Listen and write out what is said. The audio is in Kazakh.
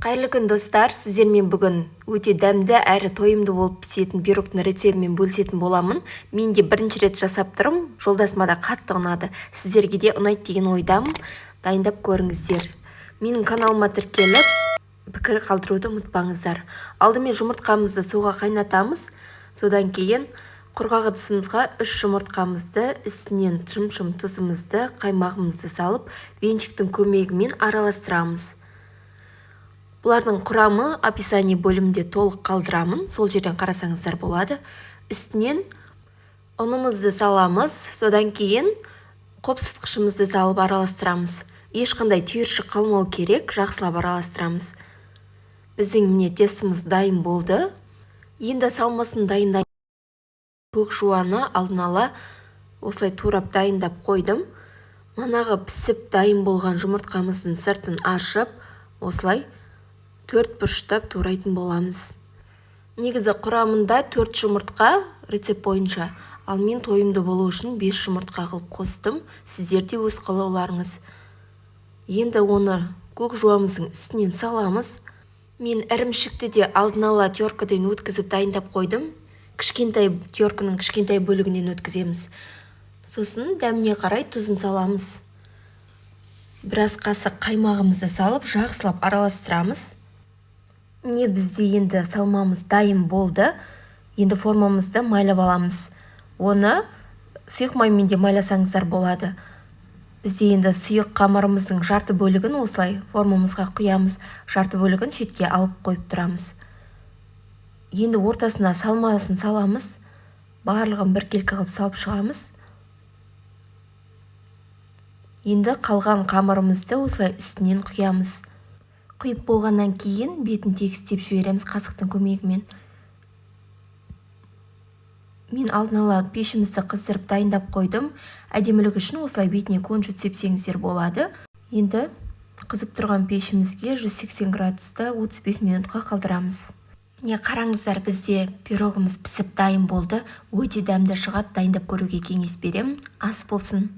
Қайырлы күн достар, сіздермен бүгін өте дәмді әрі тойымды болып пісетін пирогтың рецептімен бөлісетін боламын. Мен де бірінші рет жасап тұрмын, жолдасыма да қатты ұнады. Сіздерге де ұнайды деген ойдамын. Дайындап көріңіздер. Менің каналыма тіркеліп, пікір қалдыруды ұмытпаңыздар. Алдымен жұмыртқамызды суға қайнатамыз. Содан кейін құрғақ ыдысымызға 3 жұмыртқамызды, үстінен шым-шым тұзымызды, қаймағымызды салып, венчиктің көмегімен араластырамыз. Бұлардың құрамы описание бөлімінде толық қалдырамын, сол жерден қарасаңыздар болады. Үстінен ұнымызды саламыз, содан кейін қопсытқышымызды салып араластырамыз. Ешқандай түйіршік қалмау керек, жақсылап араластырамыз. Біздің міне тестіміз дайын болды. Енді салмасын дайындаймын. Көк жуаны алдын ала осылай турап дайындап қойдым. Манағы пісіп дайын болған жұмыртқамыздың сыртын ашып, осылай 4 бұрыштап турайтын боламыз. Негізі құрамында 4 жұмыртқа рецепт бойынша, ал мен тойымды болу үшін 5 жұмыртқа қылып қостым. Сіздер де өз қалауларыңыз. Енді оны көк жуамыздың үстінен саламыз. Мен ірімшікті де алдын ала теркадан өткізіп дайындап қойдым. Терканың кішкентай бөлігінен өткіземіз. Сосын дәміне қарай тұзын саламыз. Біраз қасық қаймағымызды салып, жақсылап араластырамыз. Бізде енді салмамыз дайын болды. Енді формамызды майлап аламыз. Оны сұйық маймен де майласаңыздар болады. Бізде енді сұйық қамырымыздың жарты бөлігін осылай формамызға құямыз. Жарты бөлігін шетке алып қойып тұрамыз. Енді ортасына салмасын саламыз. Барлығын біркелкі қылып салып шығамыз. Енді қалған қамырымызды осылай үстінен құямыз. Құйып болғаннан кейін бетін тегістеп жібереміз қасықтың көмегімен. Мен алдын ала пешімізді қыздырып дайындап қойдым. Әдемілік үшін осылай бетіне көншіт сепсеңіздер болады. Енді қызып тұрған пешімізге 180 градуста 35 минутқа қалдырамыз. Міне қараңыздар, бізде пирогымыз пісіп дайын болды. Өте дәмді шығады, дайындап көруге кеңес беремін. Ас болсын.